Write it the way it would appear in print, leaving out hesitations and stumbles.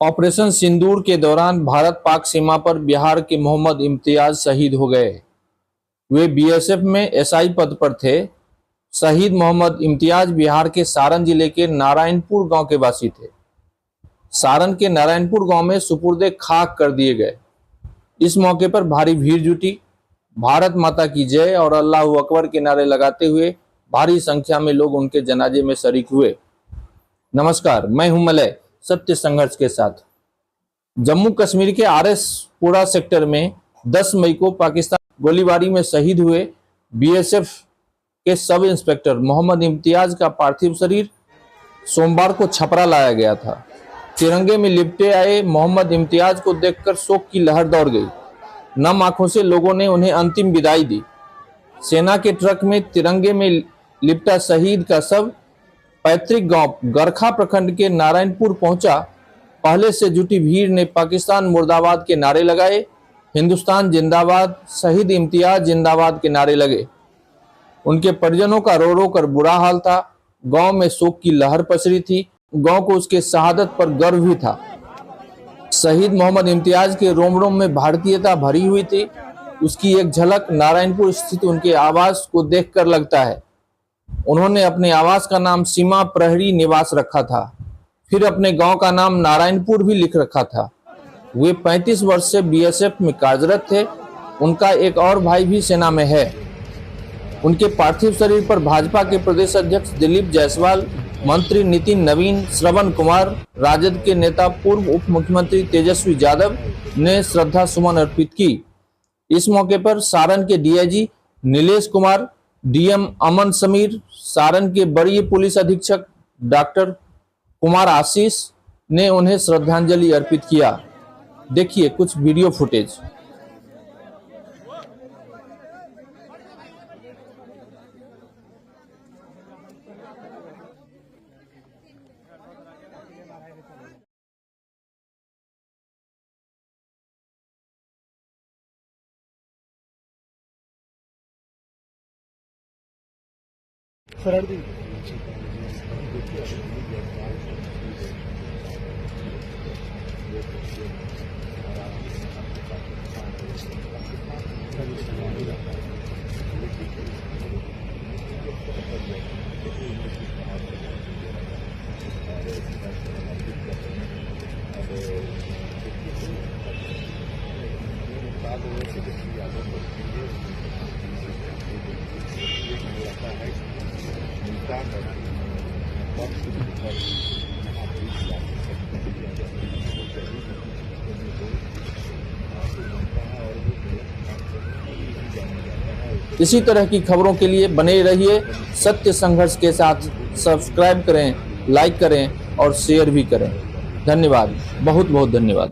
Operation सिंदूर के दौरान भारत पाक सीमा पर बिहार के मोहम्मद इम्तियाज शहीद हो गए। वे बीएसएफ में एसआई पद पर थे। शहीद मोहम्मद इम्तियाज बिहार के सारण जिले के नारायणपुर गांव के वासी थे। सारण के नारायणपुर गांव में सुपुर्दे खाक कर दिए गए। इस मौके पर भारी भीड़ जुटी। भारत माता की जय और अल्लाह अकबर के नारे लगाते हुए भारी संख्या में लोग उनके जनाजे में शरीक हुए। नमस्कार, मैं हूं मलय, सत्य संघर्ष के साथ। जम्मू कश्मीर के आरएस-पुरा सेक्टर में 10 मई को पाकिस्तान गोलीबारी में शहीद हुए बीएसएफ के सब इंस्पेक्टर मोहम्मद इम्तियाज का पार्थिव शरीर सोमवार को छपरा लाया गया था। तिरंगे में लिपटे आए मोहम्मद इम्तियाज को देखकर शोक की लहर दौड़ गई। नम आंखों से लोगों ने उन्हें अंतिम विदाई दी। सेना के ट्रक में तिरंगे में लिपटा शहीद का शव पैतृक गांव गरखा प्रखंड के नारायणपुर पहुंचा। पहले से जुटी भीड़ ने पाकिस्तान मुर्दाबाद के नारे लगाए। हिंदुस्तान जिंदाबाद, शहीद इम्तियाज जिंदाबाद के नारे लगे। उनके परिजनों का रो रो कर बुरा हाल था। गांव में शोक की लहर पसरी थी। गांव को उसके शहादत पर गर्व भी था। शहीद मोहम्मद इम्तियाज के रोम रोम में भारतीयता भरी हुई थी। उसकी एक झलक नारायणपुर स्थित उनके आवास को देखकर लगता है। उन्होंने अपने आवास का नाम सीमा प्रहरी निवास रखा था। फिर अपने गांव का नाम नारायणपुर भी लिख रखा था। वे 35 वर्ष से बीएसएफ में कार्यरत थे। उनका एक और भाई भी सेना में है। उनके पार्थिव शरीर पर भाजपा के प्रदेश अध्यक्ष दिलीप जायसवाल, मंत्री नितिन नवीन, श्रवण कुमार, राजद के नेता पूर्व उप मुख्यमंत्री तेजस्वी यादव ने श्रद्धा सुमन अर्पित की। इस मौके पर सारण के डीआईजी नीलेश कुमार, डीएम अमन समीर, सारण के वरीय पुलिस अधीक्षक डॉक्टर कुमार आशीष ने उन्हें श्रद्धांजलि अर्पित किया। देखिए कुछ वीडियो फुटेज। इसी तरह की खबरों के लिए बने रहिए सत्य संघर्ष के साथ। सब्सक्राइब करें, लाइक करें और शेयर भी करें। धन्यवाद, बहुत बहुत धन्यवाद।